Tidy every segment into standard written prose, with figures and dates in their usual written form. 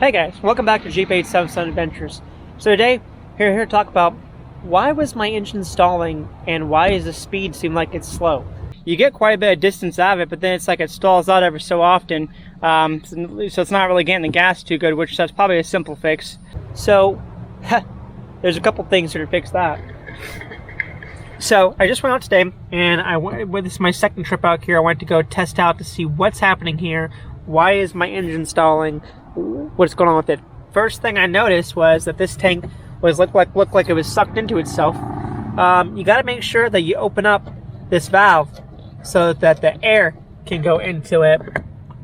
Hey guys, welcome back to Jeep 877 Adventures. So today, we're here to talk about why was my engine stalling and why does the speed seem like it's slow? You get quite a bit of distance out of it, but then it's like it stalls out every so often, so it's not really getting the gas too good, which that's probably a simple fix. So, there's a couple things here to fix that. So, I just went out today, and this is my second trip out here. I went to go test out to see what's happening here. Why is my engine stalling? What's going on with it? First thing I noticed was that this tank was looked like it was sucked into itself. You got to make sure that you open up this valve so that the air can go into it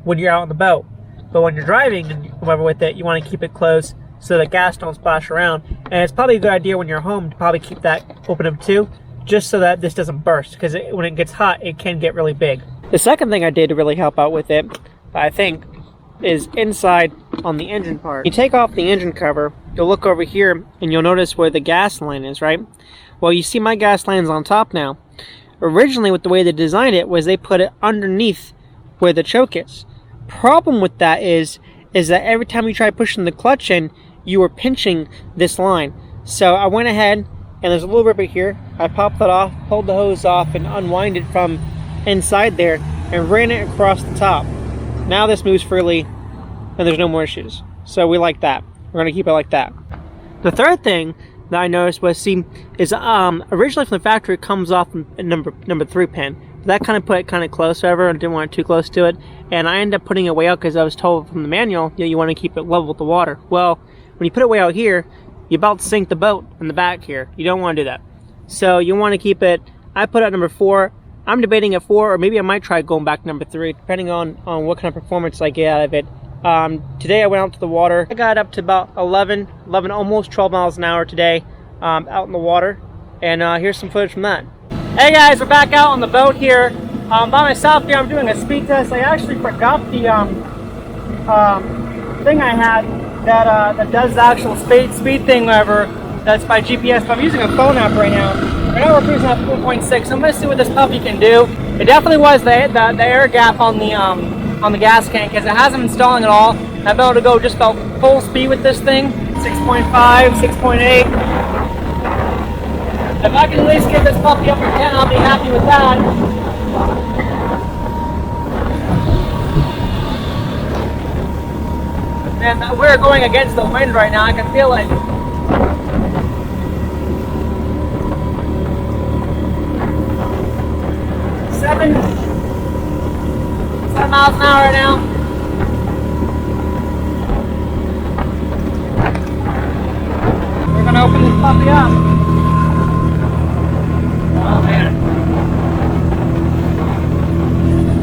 when you're out on the boat. But when you're driving and whatever with it, you want to keep it closed so that gas don't splash around. And it's probably a good idea when you're home to probably keep that open up too, just so that this doesn't burst, because when it gets hot, it can get really big. The second thing I did to really help out with it, I think, is inside on the engine part. You take off the engine cover, you'll look over here and you'll notice where the gas line is, right? Well, you see my gas line's on top now. Originally, with the way they designed it, was they put it underneath where the choke is. Problem with that is that every time you try pushing the clutch in, you were pinching this line. So I went ahead, and there's a little ripper here. I popped that off, pulled the hose off, and unwind it from inside there, and ran it across the top. Now this moves freely, and there's no more issues. So we like that. We're going to keep it like that. The third thing that I noticed was, originally from the factory it comes off number 3 pin. That kind of put it kind of close, however, I didn't want it too close to it. And I ended up putting it way out because I was told from the manual, you want to keep it level with the water. Well, when you put it way out here, you're about to sink the boat in the back here. You don't want to do that. So you want to keep it, I put it at number 4. I'm debating at 4, or maybe I might try going back to number 3, depending on what kind of performance I get out of it. Today I went out to the water. I got up to about 11, almost 12 miles an hour today, out in the water. And here's some footage from that. Hey guys, we're back out on the boat here. By myself here, I'm doing a speed test. I actually forgot the thing I had that does the actual speed thing, whatever. That's by GPS, but I'm using a phone app right now. Right now we're cruising at 4.6. So I'm going to see what this puppy can do. It definitely was the air gap on the gas tank, because it hasn't been stalling at all. I've been able to go just about full speed with this thing. 6.5, 6.8. If I can at least get this puppy up to 10, I'll be happy with that. And we're going against the wind right now. I can feel it. Seven miles an hour right now. We're gonna open this puppy up. Oh man.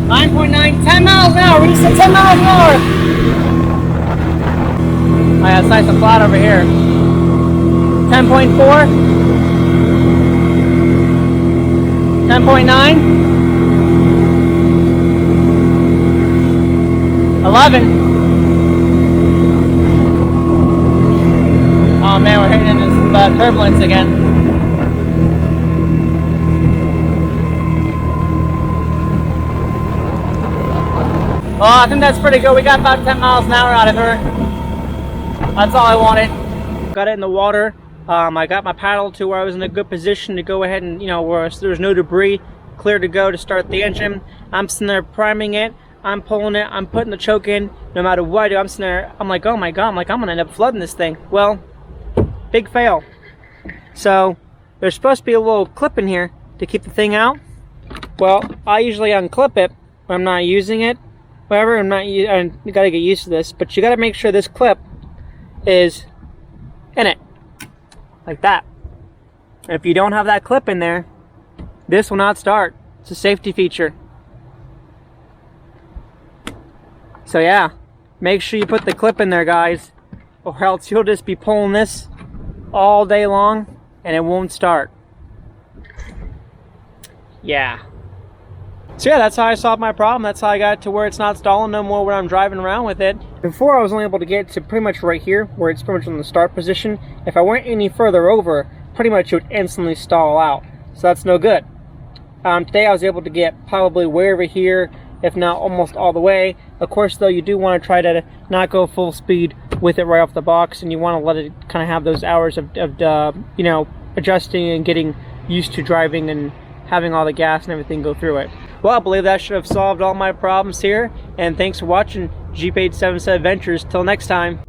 9.9, 10 miles an hour. We just said 10 miles an hour. Oh yeah, it's nice and flat over here. 10.4. 10.9. 11. Oh man, we're heading into some turbulence again. Well, I think that's pretty good. We got about 10 miles an hour out of her. That's all I wanted. Got it in the water. I got my paddle to where I was in a good position to go ahead and, where there was no debris, clear to go to start the engine. I'm sitting there priming it. I'm pulling it, I'm putting the choke in. No matter what I do, I'm sitting there, I'm like, oh my god, I'm gonna end up flooding this thing. Well, big fail. So, there's supposed to be a little clip in here to keep the thing out. Well, I usually unclip it when I'm not using it. Whatever, I gotta get used to this, but you gotta make sure this clip is in it. Like that. If you don't have that clip in there, this will not start. It's a safety feature. So yeah, make sure you put the clip in there, guys, or else you'll just be pulling this all day long and it won't start. Yeah. So yeah, that's how I solved my problem. That's how I got it to where it's not stalling no more when I'm driving around with it. Before, I was only able to get to pretty much right here, where it's pretty much in the start position. If I went any further over, pretty much it would instantly stall out. So that's no good. Today I was able to get probably way over here, if not almost all the way. Of course though, you do want to try to not go full speed with it right off the box, and you want to let it kind of have those hours of you know, adjusting and getting used to driving and having all the gas and everything go through it. Well, I believe that should have solved all my problems here, and thanks for watching Jeep 877 Adventures. Till next time.